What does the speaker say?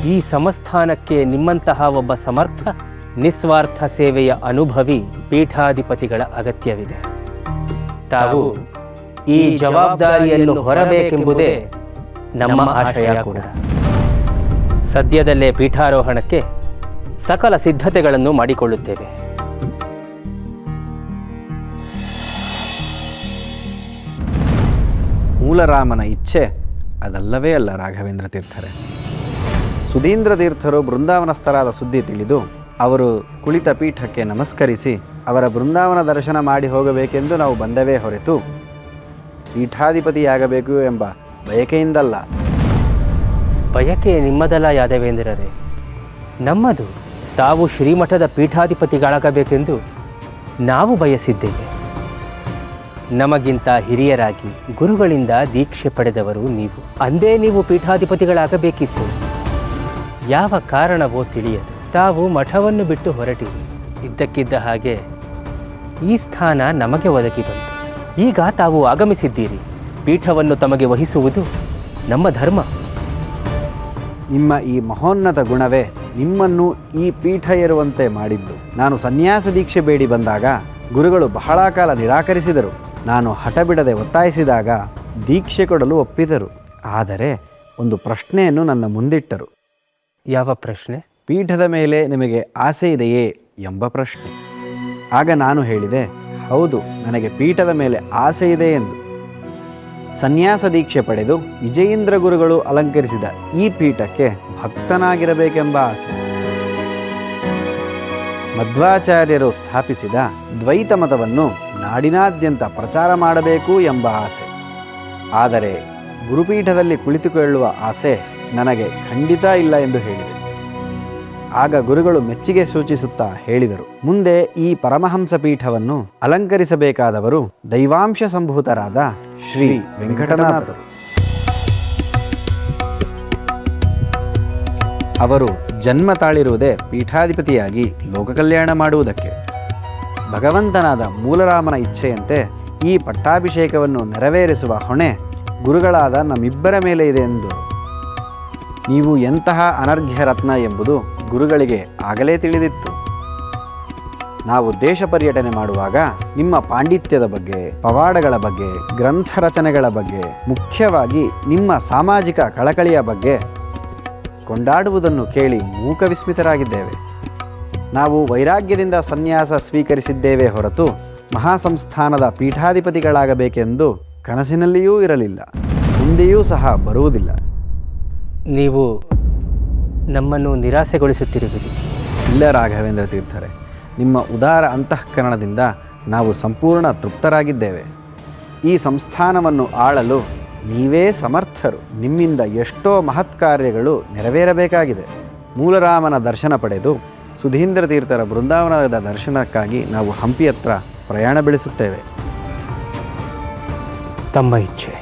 ಈ ಸಂಸ್ಥಾನಕ್ಕೆ ನಿಮ್ಮಂತಹ ಒಬ್ಬ ಸಮರ್ಥ ನಿಸ್ವಾರ್ಥ ಸೇವೆಯ ಅನುಭವಿ ಪೀಠಾಧಿಪತಿಗಳ ಅಗತ್ಯವಿದೆ. ತಾವು ಈ ಜವಾಬ್ದಾರಿಯನ್ನು ಹೊರಬೇಕೆಂಬುದೇ ನಮ್ಮ ಆಶಯ ಕೂಡ. ಸದ್ಯದಲ್ಲೇ ಪೀಠಾರೋಹಣಕ್ಕೆ ಸಕಲ ಸಿದ್ಧತೆಗಳನ್ನು ಮಾಡಿಕೊಳ್ಳುತ್ತೇವೆ. ಮೂಲರಾಮನ ಇಚ್ಛೆ ಅದಲ್ಲವೇ ಅಲ್ಲ ರಾಘವೇಂದ್ರ ತೀರ್ಥರೇ. ಸುಧೀಂದ್ರ ತೀರ್ಥರು ಬೃಂದಾವನಸ್ಥರಾದ ಸುದ್ದಿ ತಿಳಿದು ಅವರು ಕುಳಿತ ಪೀಠಕ್ಕೆ ನಮಸ್ಕರಿಸಿ ಅವರ ಬೃಂದಾವನ ದರ್ಶನ ಮಾಡಿ ಹೋಗಬೇಕೆಂದು ನಾವು ಬಂದವೇ ಹೊರತು ಪೀಠಾಧಿಪತಿಯಾಗಬೇಕು ಎಂಬ ಬಯಕೆಯಿಂದಲ್ಲ. ಬಯಕೆ ನಿಮ್ಮದಲ್ಲ ಯಾದವೇಂದ್ರರೇ, ನಮ್ಮದು. ತಾವು ಶ್ರೀಮಠದ ಪೀಠಾಧಿಪತಿಗಳಾಗಬೇಕೆಂದು ನಾವು ಬಯಸಿದ್ದೇವೆ. ನಮಗಿಂತ ಹಿರಿಯರಾಗಿ ಗುರುಗಳಿಂದ ದೀಕ್ಷೆ ಪಡೆದವರು ನೀವು. ಅಂದೇ ನೀವು ಪೀಠಾಧಿಪತಿಗಳಾಗಬೇಕಿತ್ತು. ಯಾವ ಕಾರಣವೋ ತಿಳಿಯದು ತಾವು ಮಠವನ್ನು ಬಿಟ್ಟು ಹೊರಟಿರಿ. ಇದ್ದಕ್ಕಿದ್ದ ಹಾಗೆ ಈ ಸ್ಥಾನ ನಮಗೆ ಒದಗಿ ಬಂತು. ಈಗ ತಾವು ಆಗಮಿಸಿದ್ದೀರಿ. ಪೀಠವನ್ನು ತಮಗೆ ವಹಿಸುವುದು ನಮ್ಮ ಧರ್ಮ. ನಿಮ್ಮ ಈ ಮಹೋನ್ನತ ಗುಣವೇ ನಿಮ್ಮನ್ನು ಈ ಪೀಠ ಏರುವಂತೆ ಮಾಡಿದ್ದು. ನಾನು ಸನ್ಯಾಸ ದೀಕ್ಷೆ ಬೇಡಿ ಬಂದಾಗ ಗುರುಗಳು ಬಹಳ ಕಾಲ ನಿರಾಕರಿಸಿದರು. ನಾನು ಹಠ ಬಿಡದೆ ಒತ್ತಾಯಿಸಿದಾಗ ದೀಕ್ಷೆ ಕೊಡಲು ಒಪ್ಪಿದರು. ಆದರೆ ಒಂದು ಪ್ರಶ್ನೆಯನ್ನು ನನ್ನ ಮುಂದಿಟ್ಟರು. ಯಾವ ಪ್ರಶ್ನೆ? ಪೀಠದ ಮೇಲೆ ನಿಮಗೆ ಆಸೆ ಇದೆಯೇ ಎಂಬ ಪ್ರಶ್ನೆ. ಆಗ ನಾನು ಹೇಳಿದೆ, ಹೌದು, ನನಗೆ ಪೀಠದ ಮೇಲೆ ಆಸೆ ಇದೆ ಎಂದು. ಸನ್ಯಾಸ ದೀಕ್ಷೆ ಪಡೆದು ವಿಜಯೇಂದ್ರ ಗುರುಗಳು ಅಲಂಕರಿಸಿದ ಈ ಪೀಠಕ್ಕೆ ಭಕ್ತನಾಗಿರಬೇಕೆಂಬ ಆಸೆ. ಮಧ್ವಾಚಾರ್ಯರು ಸ್ಥಾಪಿಸಿದ ದ್ವೈತ ಮತವನ್ನು ನಾಡಿನಾದ್ಯಂತ ಪ್ರಚಾರ ಮಾಡಬೇಕು ಎಂಬ ಆಸೆ. ಆದರೆ ಗುರುಪೀಠದಲ್ಲಿ ಕುಳಿತುಕೊಳ್ಳುವ ಆಸೆ ನನಗೆ ಖಂಡಿತ ಇಲ್ಲ ಎಂದು ಹೇಳಿದೆ. ಆಗ ಗುರುಗಳು ಮೆಚ್ಚುಗೆ ಸೂಚಿಸುತ್ತಾ ಹೇಳಿದರು, ಮುಂದೆ ಈ ಪರಮಹಂಸ ಪೀಠವನ್ನು ಅಲಂಕರಿಸಬೇಕಾದವರು ದೈವಾಂಶ ಸಂಭೂತರಾದ ಶ್ರೀ ವೆಂಕಟನಾಥರು. ಅವರು ಜನ್ಮ ತಾಳಿರುವುದೇ ಪೀಠಾಧಿಪತಿಯಾಗಿ ಲೋಕ ಕಲ್ಯಾಣ ಮಾಡುವುದಕ್ಕೆ. ಭಗವಂತನಾದ ಮೂಲರಾಮನ ಇಚ್ಛೆಯಂತೆ ಈ ಪಟ್ಟಾಭಿಷೇಕವನ್ನು ನೆರವೇರಿಸುವ ಹೊಣೆ ಗುರುಗಳಾದ ನಮ್ಮಿಬ್ಬರ ಮೇಲೆ ಇದೆ ಎಂದು. ನೀವು ಎಂತಹ ಅನರ್ಘ್ಯ ರತ್ನ ಎಂಬುದು ಗುರುಗಳಿಗೆ ಆಗಲೇ ತಿಳಿದಿತ್ತು. ನಾವು ದೇಶ ಪರ್ಯಟನೆ ಮಾಡುವಾಗ ನಿಮ್ಮ ಪಾಂಡಿತ್ಯದ ಬಗ್ಗೆ, ಪವಾಡಗಳ ಬಗ್ಗೆ, ಗ್ರಂಥ ರಚನೆಗಳ ಬಗ್ಗೆ, ಮುಖ್ಯವಾಗಿ ನಿಮ್ಮ ಸಾಮಾಜಿಕ ಕಳಕಳಿಯ ಬಗ್ಗೆ ಕೊಂಡಾಡುವುದನ್ನು ಕೇಳಿ ಮೂಕ ವಿಸ್ಮಿತರಾಗಿದ್ದೇವೆ. ನಾವು ವೈರಾಗ್ಯದಿಂದ ಸನ್ಯಾಸ ಸ್ವೀಕರಿಸಿದ್ದೇವೆ ಹೊರತು ಮಹಾಸಂಸ್ಥಾನದ ಪೀಠಾಧಿಪತಿಗಳಾಗಬೇಕೆಂದು ಕನಸಿನಲ್ಲಿಯೂ ಇರಲಿಲ್ಲ, ಮುಂದೆಯೂ ಸಹ ಬರುವುದಿಲ್ಲ. ನೀವು ನಮ್ಮನ್ನು ನಿರಾಸೆಗೊಳಿಸುತ್ತಿರುವಿರಿ. ಇಲ್ಲ ರಾಘವೇಂದ್ರ ತೀರ್ಥರೇ, ನಿಮ್ಮ ಉದಾರ ಅಂತಃಕರಣದಿಂದ ನಾವು ಸಂಪೂರ್ಣ ತೃಪ್ತರಾಗಿದ್ದೇವೆ. ಈ ಸಂಸ್ಥಾನವನ್ನು ಆಳಲು ನೀವೇ ಸಮರ್ಥರು. ನಿಮ್ಮಿಂದ ಎಷ್ಟೋ ಮಹತ್ ಕಾರ್ಯಗಳು ನೆರವೇರಬೇಕಾಗಿದೆ. ಮೂಲರಾಮನ ದರ್ಶನ ಪಡೆದು ಸುಧೀಂದ್ರ ತೀರ್ಥರ ಬೃಂದಾವನದ ದರ್ಶನಕ್ಕಾಗಿ ನಾವು ಹಂಪಿ ಹತ್ರ ಪ್ರಯಾಣ ಬೆಳೆಸುತ್ತೇವೆ. ತಮ್ಮ ಇಚ್ಛೆ.